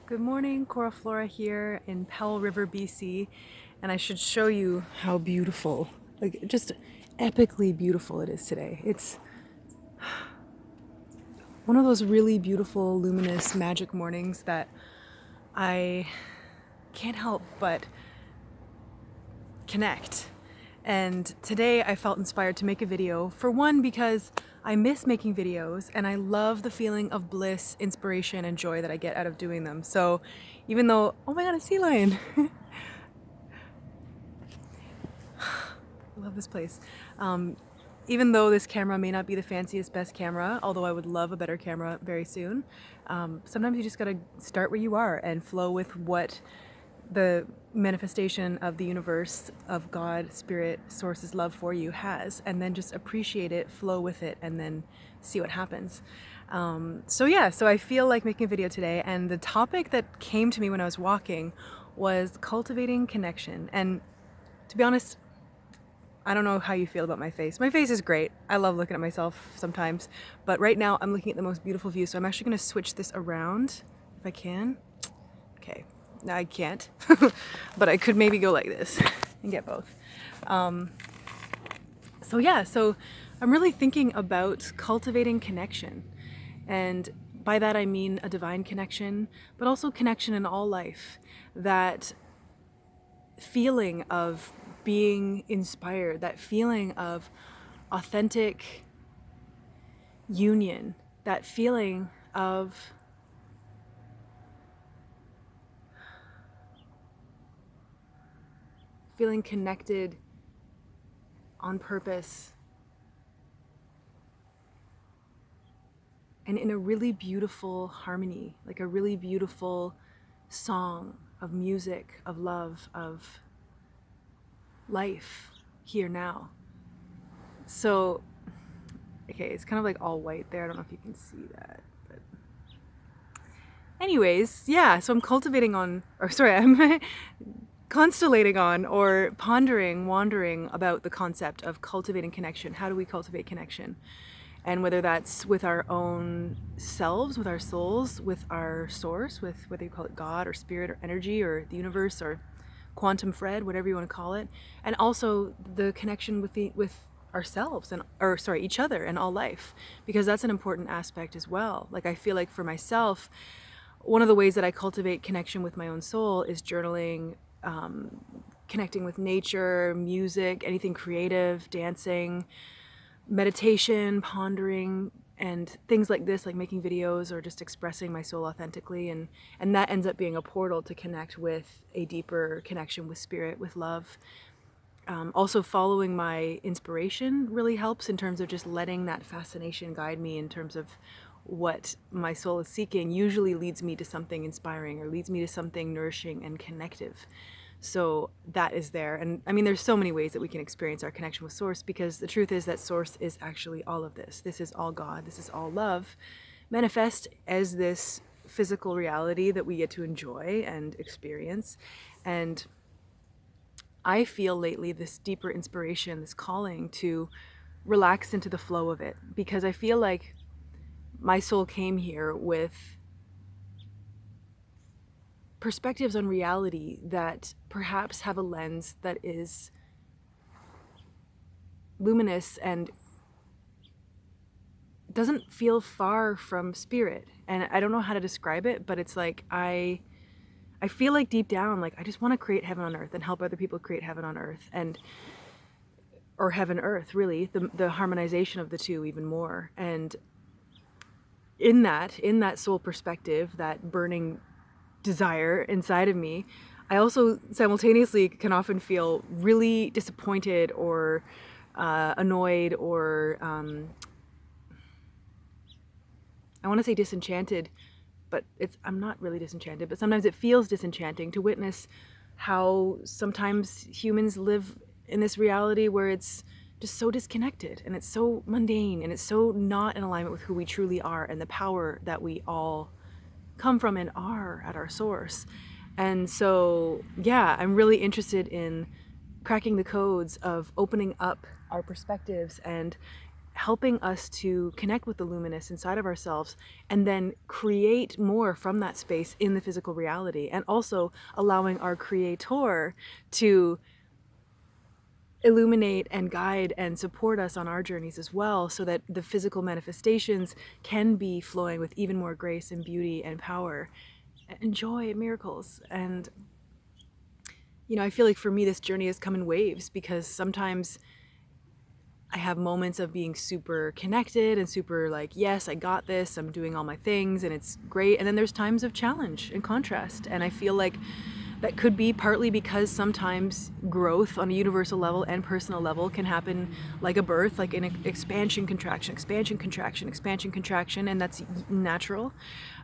Good morning, Cora Flora here in Powell River, BC, and I should show you how beautiful, like just epically beautiful it is today. It's one of those really beautiful, luminous, magic mornings that I can't help but connect. And today I felt inspired to make a video, for one, because I miss making videos and I love the feeling of bliss, inspiration, and joy that I get out of doing them. So even though, oh my god, a sea lion! I love this place. Even though this camera may not be the fanciest, best camera, although I would love a better camera very soon, sometimes you just gotta start where you are and flow with what the manifestation of the universe, of God, Spirit, Source's love for you has, and then just appreciate it, flow with it, and then see what happens. So I feel like making a video today, and the topic that came to me when I was walking was cultivating connection. And to be honest, I don't know how you feel about my face. My face is great. I love looking at myself sometimes, but right now I'm looking at the most beautiful view, so I'm actually gonna switch this around if I can. Okay. No, I can't, but I could maybe go like this and get both. So I'm really thinking about cultivating connection. And by that I mean a divine connection, but also connection in all life. That feeling of being inspired, that feeling of authentic union, that feeling of feeling connected on purpose and in a really beautiful harmony, like a really beautiful song of music, of love, of life here now. So, okay, it's kind of like all white there. I don't know if you can see that, but anyways, yeah, so I'm I'm constellating on or pondering, wandering about the concept of cultivating connection. How do we cultivate connection? And whether that's with our own selves, with our souls, with our source, with whether you call it God or spirit or energy or the universe or quantum Fred, whatever you want to call it, and also the connection with ourselves each other and all life, because that's an important aspect as well. Like I feel like for myself, one of the ways that I cultivate connection with my own soul is journaling, connecting with nature, music, anything creative, dancing, meditation, pondering, and things like this, like making videos or just expressing my soul authentically. And that ends up being a portal to connect with a deeper connection with spirit, with love. Also following my inspiration really helps in terms of just letting that fascination guide me in terms of what my soul is seeking. Usually leads me to something inspiring or leads me to something nourishing and connective. So that is there. And I mean, there's so many ways that we can experience our connection with Source, because the truth is that Source is actually all of this. This is all God. This is all love, manifest as this physical reality that we get to enjoy and experience. And I feel lately this deeper inspiration, this calling to relax into the flow of it, because I feel like my soul came here with perspectives on reality that perhaps have a lens that is luminous and doesn't feel far from spirit. And I don't know how to describe it, but it's like I feel like deep down, like I just want to create heaven on earth and help other people create heaven on earth, or heaven earth, really, the harmonization of the two even more. And in that soul perspective, that burning desire inside of me, I also simultaneously can often feel really disappointed or annoyed or I want to say disenchanted, but I'm not really disenchanted, but sometimes it feels disenchanting to witness how sometimes humans live in this reality where it's just so disconnected and it's so mundane and it's so not in alignment with who we truly are and the power that we all come from and are at our source. And so, yeah, I'm really interested in cracking the codes of opening up our perspectives and helping us to connect with the luminous inside of ourselves and then create more from that space in the physical reality, and also allowing our creator to illuminate and guide and support us on our journeys as well, so that the physical manifestations can be flowing with even more grace and beauty and power and joy and miracles. And I feel like for me this journey has come in waves, because sometimes I have moments of being super connected and super like, yes, I got this, I'm doing all my things and it's great. And then there's times of challenge and contrast. And I feel like that could be partly because sometimes growth on a universal level and personal level can happen like a birth, like an expansion, contraction, expansion, contraction, expansion, contraction, and that's natural.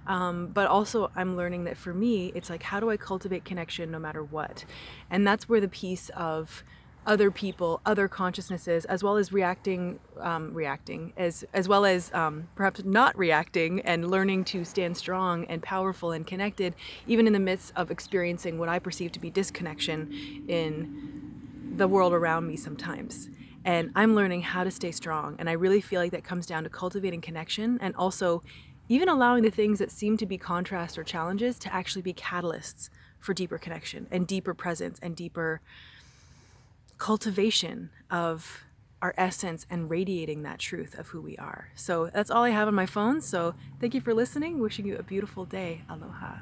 But also I'm learning that for me, it's like, how do I cultivate connection no matter what? And that's where the piece of other people, other consciousnesses, as well as reacting, as well as perhaps not reacting, and learning to stand strong and powerful and connected, even in the midst of experiencing what I perceive to be disconnection in the world around me sometimes. And I'm learning how to stay strong. And I really feel like that comes down to cultivating connection, and also even allowing the things that seem to be contrast or challenges to actually be catalysts for deeper connection and deeper presence and deeper cultivation of our essence and radiating that truth of who we are. So that's all I have on my phone. So thank you for listening. Wishing you a beautiful day. Aloha.